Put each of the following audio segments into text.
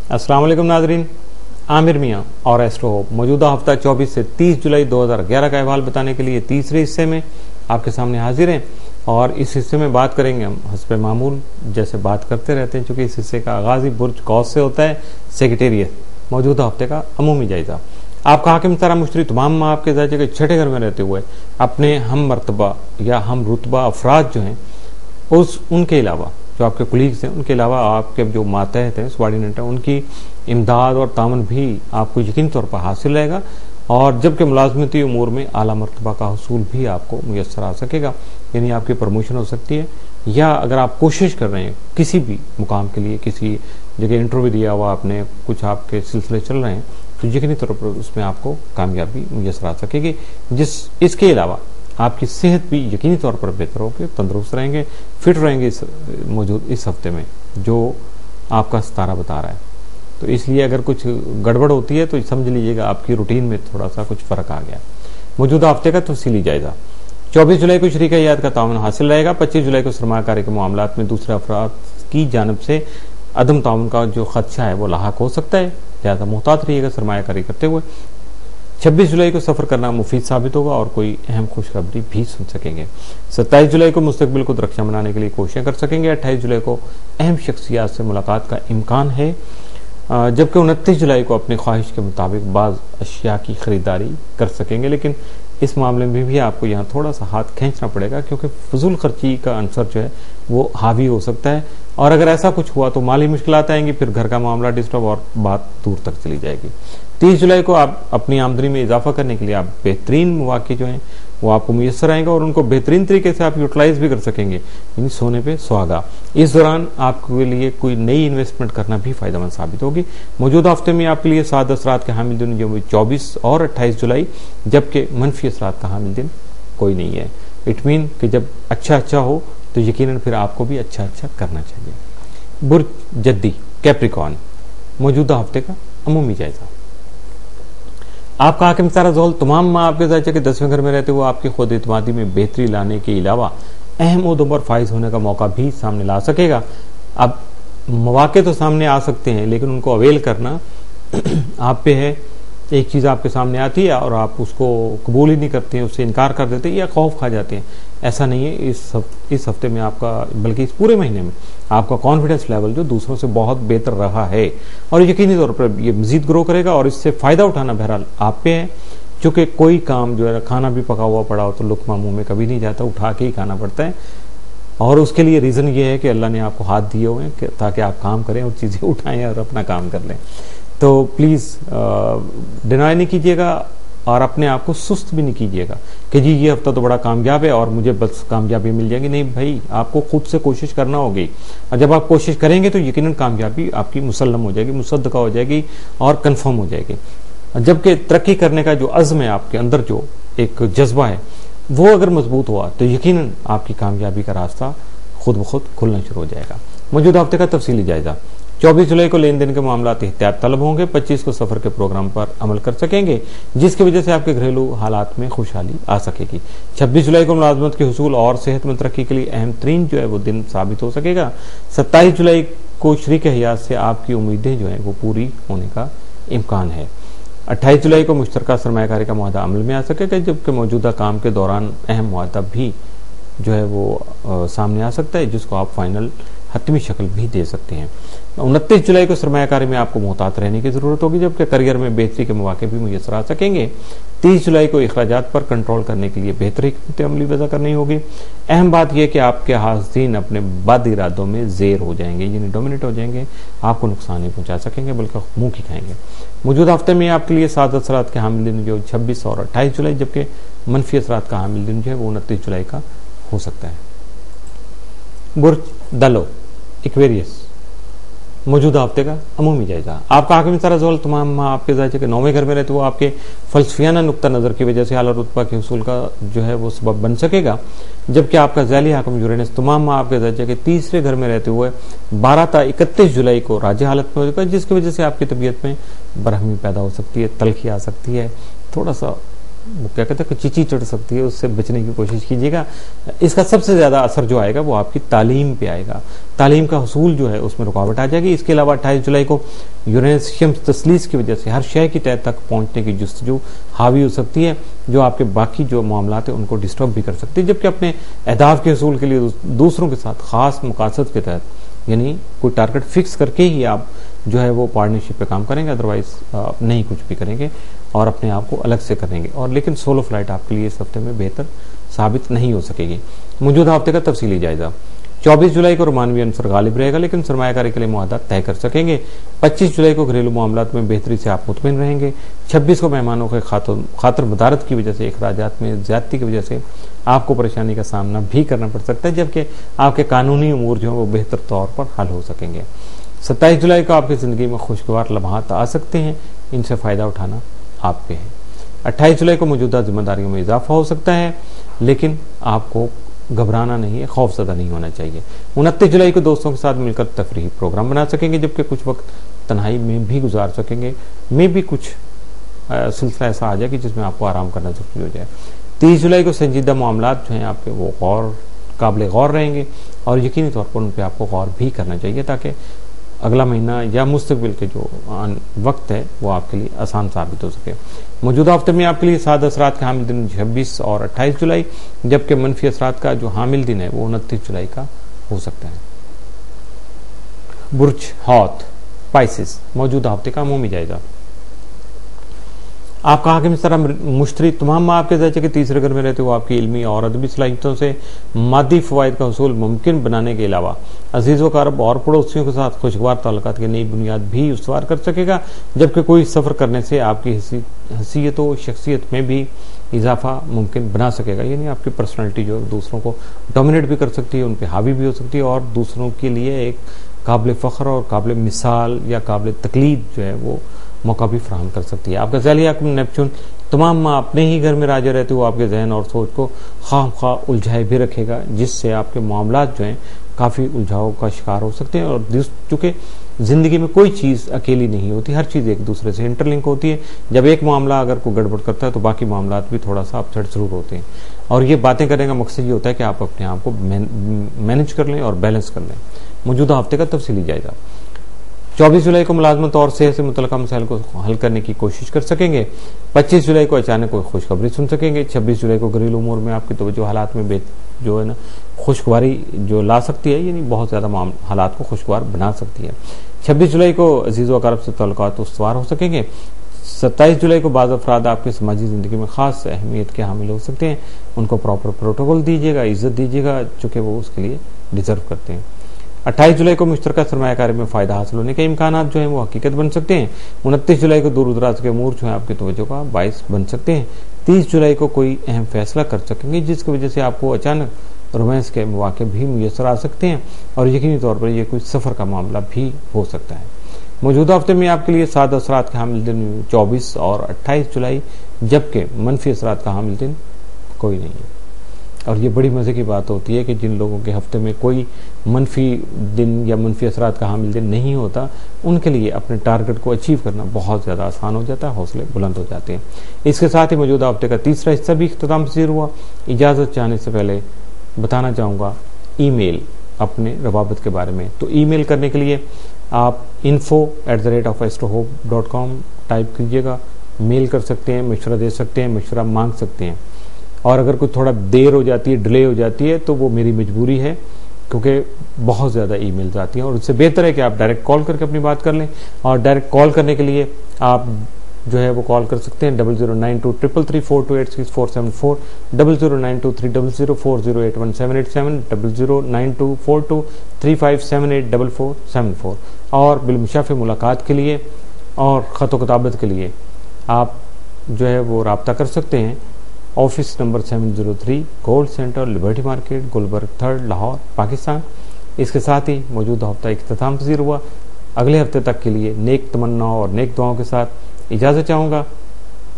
अस्सलाम वालेकुम नाजरीन, आमिर मियाँ और एस्ट्रो होप मौजूदा हफ्ता 24 से 30 जुलाई 2011 का अहवाल बताने के लिए तीसरे हिस्से में आपके सामने हाजिर हैं। और इस हिस्से में बात करेंगे हम हस्बे मामूल जैसे बात करते रहते हैं, चूँकि इस हिस्से का आगाज़ ही बुर्ज कौस से होता है। सेक्रेटेरिएट मौजूदा हफ्ते का अमूमी जायजा। आपका हाकिम तारा मुश्तरी तमाम माँ आपके जायजे के छठे घर में रहते हुए अपने हम मर्तबा या हम रुतबा अफराद जो हैं उनके अलावा जो आपके कुलीग्स हैं, उनके अलावा आपके जो मातहत हैं, सबॉर्डिनेट हैं, उनकी इमदाद और तामन भी आपको यकीनी तौर पर हासिल रहेगा। और जबकि मुलाजमती उमूर में आला मर्तबा का हसूल भी आपको मुयस्सर आ सकेगा, यानी आपकी प्रमोशन हो सकती है। या अगर आप कोशिश कर रहे हैं किसी भी मुकाम के लिए, किसी जगह इंटरव्यू दिया हुआ आपने, कुछ आपके सिलसिले चल रहे हैं, तो यकीनी तौर पर उसमें आपको कामयाबी मुयस्सर आ सकेगी। इसके अलावा आपकी सेहत भी यकीनी तौर पर बेहतर होगी, तंदुरुस्त रहेंगे, फिट रहेंगे इस हफ्ते में जो आपका सितारा बता रहा है। तो इसलिए अगर कुछ गड़बड़ होती है तो समझ लीजिएगा आपकी रूटीन में थोड़ा सा कुछ फर्क आ गया। मौजूदा हफ्ते का तफसीली जायजा। 24 जुलाई को शरीक हयात का ताउन हासिल रहेगा। 25 जुलाई को सरमाकारी के मामलात में दूसरे अफराद की जानब से अदम ताउन का जो खदशा है वो लाहक हो सकता है, लिहाजा मोहतात रहिएगा सरमाकारी करते हुए। 26 जुलाई को सफर करना मुफीद साबित होगा और कोई अहम खुशखबरी भी सुन सकेंगे। 27 जुलाई को मुस्तकबिल को दरख्शां बनाने के लिए कोशिशें कर सकेंगे। 28 जुलाई को अहम शख्सियात से मुलाकात का इम्कान है, जबकि 29 जुलाई को अपनी ख्वाहिश के मुताबिक बाज़ अशिया की खरीदारी कर सकेंगे। लेकिन इस मामले में भी आपको यहाँ थोड़ा सा हाथ खींचना पड़ेगा, क्योंकि फजूल खर्ची का अंसर जो है वो हावी हो सकता है। और अगर ऐसा कुछ हुआ तो माली मुश्किलात आएंगी, फिर घर का मामला डिस्टर्ब और बात दूर तक चली जाएगी। 30 जुलाई को आप अपनी आमदनी में इजाफा करने के लिए आप बेहतरीन मौके जो हैं वो आपको मुयस्सर आएंगे और उनको बेहतरीन तरीके से आप यूटिलाइज भी कर सकेंगे, यानी सोने पे सुहागा। इस दौरान आपके लिए कोई नई इन्वेस्टमेंट करना भी फायदेमंद साबित होगी। मौजूदा हफ्ते में आपके लिए 7 असरात के हामिल दिन जो 24 और 28 जुलाई, जबकि मनफी असरात का हामिल दिन कोई नहीं है। इट मीन कि जब अच्छा हो तो यकीनन फिर आपको भी अच्छा करना चाहिए। बुर्ज जद्दी कैप्रिकॉर्न मौजूदा हफ्ते का अमूमी जायजा। आपका हाकिम तारा ज़ोहल तमाम माँ आपके जायजे के 10वें घर में रहते हुए आपकी खुद एतमादी में बेहतरी लाने के अलावा अहम ओहदों पर फाइज होने का मौका भी सामने ला सकेगा। अब मौके तो सामने आ सकते हैं, लेकिन उनको अवेल करना आप पे है। एक चीज़ आपके सामने आती है और आप उसको कबूल ही नहीं करते हैं, उससे इनकार कर देते हैं या खौफ खा जाते हैं। ऐसा नहीं है। इस हफ्ते में आपका, बल्कि इस पूरे महीने में आपका कॉन्फिडेंस लेवल जो दूसरों से बहुत बेहतर रहा है और यकीनी तौर पर ये मजीद ग्रो करेगा और इससे फ़ायदा उठाना बहरहाल आप पे है। चूँकि कोई काम जो है, खाना भी पका हुआ पड़ा हो तो लुक़मा मुँह में कभी नहीं जाता, उठा के ही खाना पड़ता है। और उसके लिए रीज़न ये है कि अल्लाह ने आपको हाथ दिए हुए हैं ताकि आप काम करें और चीज़ें उठाएं और अपना काम कर लें। तो प्लीज़ डिनाई नहीं कीजिएगा और अपने आप को सुस्त भी नहीं कीजिएगा कि जी ये हफ्ता तो बड़ा कामयाब है और मुझे बस कामयाबी मिल जाएगी। नहीं भाई, आपको खुद से कोशिश करना होगी और जब आप कोशिश करेंगे तो यकीनन कामयाबी आपकी मुसल्लम हो जाएगी, मुसद्दका हो जाएगी और कंफर्म हो जाएगी। जबकि तरक्की करने का जो अज़्म है आपके अंदर, जो एक जज्बा है, वो अगर मजबूत हुआ तो यकीनन आपकी कामयाबी का रास्ता खुद ब खुद खुलना शुरू हो जाएगा। मौजूदा हफ्ते का तफसीली जायजा। 24 जुलाई को लेन देन के मामला एहतियात तलब होंगे। 25 को सफर के प्रोग्राम पर अमल कर सकेंगे, जिसकी वजह से आपके घरेलू हालात में खुशहाली आ सकेगी। 26 जुलाई को मुलाजमत के हुसूल और सेहतमंद तरक्की के लिए अहम तरीन जो है वो दिन साबित हो सकेगा। 27 जुलाई को शरीक हयात से आपकी उम्मीदें जो है वो पूरी होने का इम्कान है। 28 जुलाई को मुश्तरका सरमायाकारी का मुआहदा अमल में आ सकेगा, जबकि मौजूदा काम के दौरान अहम मुआहदा भी जो है वो सामने आ सकता है, जिसको आप फाइनल हतमी शक्ल भी दे सकते हैं। 29 जुलाई को सरमायाकारी में आपको मोहतात रहने की जरूरत होगी, जबकि करियर में बेहतरी के मौके भी मुयस्सर आ सकेंगे। 30 जुलाई को अखराजात पर कंट्रोल करने के लिए बेहतर हिकमत अमली वज़ा करनी होगी। अहम बात यह कि आपके हाज़रीन अपने बद इरादों में ज़ेर हो जाएंगे, यानी डोमिनेट हो जाएंगे, आपको नुकसान नहीं पहुंचा सकेंगे बल्कि मुंह की खाएंगे। मौजूदा हफ्ते में आपके लिए 7 असरात के हामिल दिन जो 26 और 28 जुलाई, जबकि मनफी असरात का हामिल दिन जो है वो 29 जुलाई का हो सकता है। बुर्ज दलो एक्वेरियस मौजूदा हफ्ते का अमूमी जायजा। आपका हाकिम तारा ज़ोहल तमाम माँ आपके जायजे के 9वें घर में रहते वो आपके फलसफियाना नुक्ता नज़र की वजह से आला रुतबा के हसूल का जो है वो सबब बन सकेगा, जबकि आपका ज़ैली हाकिम यूरेनस तमाम माँ आपके जायजे के 3रे घर में रहते हुए 12 ता 31 जुलाई को राजी हालत में होगा, जिसकी वजह से आपकी तबीयत में बरहमी पैदा हो सकती है, तलखी आ सकती है, थोड़ा सा क्या कहते हैं चिची चढ़ सकती है, उससे बचने की कोशिश कीजिएगा। इसका सबसे ज्यादा असर जो आएगा वो आपकी तालीम पे आएगा, तालीम का हसूल जो है उसमें रुकावट आ जाएगी। इसके अलावा 28 जुलाई को यूरेनस शम्स तस्लीस की वजह से हर शय की तह तक पहुंचने की जुस्तजू हावी हो सकती है, जो आपके बाकी जो मामलात है उनको डिस्टर्ब भी कर सकती है। जबकि अपने अहदाफ के हसूल के लिए दूसरों के साथ खास मकासद के तहत, यानी कोई टारगेट फिक्स करके ही आप जो है वो पार्टनरशिप पे काम करेंगे, अदरवाइज नहीं कुछ भी करेंगे और अपने आप को अलग से करेंगे। और लेकिन सोलो फ्लाइट आपके लिए इस हफ्ते में बेहतर साबित नहीं हो सकेगी। मौजूदा हफ्ते का तफसीली जायजा। 24 जुलाई को रोमानवी अंसर गालिब रहेगा, लेकिन सरमायाकारी के लिए मुआहदा तय कर सकेंगे। 25 जुलाई को घरेलू मामलात में बेहतरी से आप मुतमिन रहेंगे। 26 को मेहमानों के खातर मदारत की वजह से अखराजात में ज्यादती की वजह से आपको परेशानी का सामना भी करना पड़ सकता है, जबकि आपके कानूनी उमूर जो है वो बेहतर तौर पर हल हो सकेंगे। 27 जुलाई को आपकी जिंदगी में खुशगवार लम्हात आ सकते हैं, इनसे फायदा उठाना आप पे है। 28 जुलाई को मौजूदा जिम्मेदारियों में इजाफा हो सकता है, लेकिन आपको घबराना नहीं है, खौफजदा नहीं होना चाहिए। 29 जुलाई को दोस्तों के साथ मिलकर तफरीही प्रोग्राम बना सकेंगे, जबकि कुछ वक्त तन्हाई में भी गुजार सकेंगे। में भी कुछ सिलसिला ऐसा आ जाए कि जिसमें आपको आराम करना जरूरी हो जाए। 30 जुलाई को संजीदा मामलात जो हैं आपके वो काबिल गौर रहेंगे और यकीनी तौर पर उन पर आपको गौर भी करना चाहिए, ताकि अगला महीना या मुस्तकबिल के जो वक्त है वो आपके लिए आसान साबित हो सके। मौजूदा हफ्ते में आपके लिए साद असरात के हामिल दिन 26 और 28 जुलाई, जबकि मनफी असरात का जो हामिल दिन है वो 29 जुलाई का हो सकता है। बुर्ज हौत स्पाइसेस, मौजूदा हफ्ते का अमूमी जायजा। आपका हाकिम इस तरह मुश्तरी तमाम माँ आपके दर्जे के तीसरे घर में रहते हुए आपकी इल्मी और अदबी सलाहियतों से मादी फवायद का हसूल मुमकिन बनाने के अलावा अजीज़ व क़रीब और पड़ोसियों के साथ खुशगवार ताल्लुकात की नई बुनियाद भी उस्तवार कर सकेगा, जबकि कोई सफ़र करने से आपकी हैसियत व शख्सियत में भी इजाफा मुमकिन बना सकेगा। यानी आपकी पर्सनैलिटी जो है दूसरों को डोमिनेट भी कर सकती है, उन पर हावी भी हो सकती है और दूसरों के लिए एक काबिल फ़ख्र और काबिल मिसाल या काबिल तकलीद जो है वो मौका भी फराहम कर सकती है। आपका ज़ाली हाकिम नेपच्यून तमाम माँ अपने ही घर में राजा रहते हुए आपके जहन और सोच को खामखा उलझाए भी रखेगा, जिससे आपके मामलात जो हैं काफ़ी उलझाव का शिकार हो सकते हैं। और चूँकि ज़िंदगी में कोई चीज़ अकेली नहीं होती, हर चीज़ एक दूसरे से इंटरलिंक होती है। जब एक मामला अगर कोई गड़बड़ करता है तो बाकी मामलात भी थोड़ा सा अपसेट ज़रूर होते हैं। और ये बातें करने का मकसद ये होता है कि आप अपने आप को मैनेज कर लें और बैलेंस कर लें। मौजूदा हफ्ते का तफसीली जायजा। 24 जुलाई को मुलाजमत और सेहत से मुतल्लिक़ मसाइल को हल करने की कोशिश कर सकेंगे। 25 जुलाई को अचानक कोई खुशखबरी सुन सकेंगे। 26 जुलाई को घरेलू उमूर में आपकी तवज्जो हालात में जो है ना खुशगवारी जो ला सकती है, यानी बहुत ज़्यादा हालात को खुशगवार बना सकती है। 26 जुलाई को अजीज़ व अक़ारिब से ताल्लुकात उस्तवार हो सकेंगे। 27 जुलाई को बाज़ अफराद आपकी समाजी ज़िंदगी में ख़ास अहमियत के हामिल हो सकते हैं, उनको प्रॉपर प्रोटोकॉल दीजिएगा, इज्जत दीजिएगा, चूँकि वो उसके लिए डिज़र्व करते हैं। 28 जुलाई को मुश्तरका सरमायाकारी में फ़ायदा हासिल होने के इम्कानात जो हैं वो हकीकत बन सकते हैं। 29 जुलाई को दूर दराज के अमूर जो है आपकी तवज्जो का बाइस बन सकते हैं। 30 जुलाई को कोई अहम फैसला कर सकेंगे, जिसकी वजह से आपको अचानक रोमांस के मौके भी मुयसर आ सकते हैं और यकीनी तौर पर यह कोई सफ़र का मामला भी हो सकता है। मौजूदा हफ्ते में आपके लिए साद असरात के हामिल दिन 24 और 28 जुलाई, जबकि मनफी असरात का हामिल दिन कोई नहीं है। और ये बड़ी मज़े की बात होती है कि जिन लोगों के हफ्ते में कोई मनफी दिन या मनफी असरात का हामिल दिन नहीं होता, उनके लिए अपने टारगेट को अचीव करना बहुत ज़्यादा आसान हो जाता है, हौसले बुलंद हो जाते हैं। इसके साथ ही मौजूदा हफ्ते का तीसरा हिस्सा भी इख्तिताम पसीर हुआ। इजाज़त चाहने से पहले बताना चाहूँगा ईमेल अपने रवाबत के बारे में। तो ईमेल करने के लिए आप info@astrohope.com टाइप कीजिएगा, मेल कर सकते हैं, मशवरा दे सकते हैं, मशवरा मांग सकते हैं। और अगर कोई थोड़ा देर हो जाती है, डिले हो जाती है, तो वो मेरी मजबूरी है, क्योंकि बहुत ज़्यादा ईमेल्स आती हैं और उससे बेहतर है कि आप डायरेक्ट कॉल करके अपनी बात कर लें। और डायरेक्ट कॉल करने के लिए आप जो है वो कॉल कर सकते हैं 00923342864740, 00923004081787, 00924235784474। और बिलमुशाफ़े मुलाकात के लिए और ख़त व किताबत के लिए आप जो है वो रब्ता कर सकते हैं office number 703 gold centre, liberty market, Gulberg 3, Lahore, Pakistan. इसके साथ ही मौजूदा हफ्ता इख्तिताम पसीर हुआ। अगले हफ्ते तक के लिए नेक तमन्नाओं और नेक दुआओं के साथ इजाज़त चाहूँगा।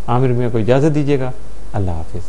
आमिर मियां को इजाज़त दीजिएगा। अल्लाह हाफिज़।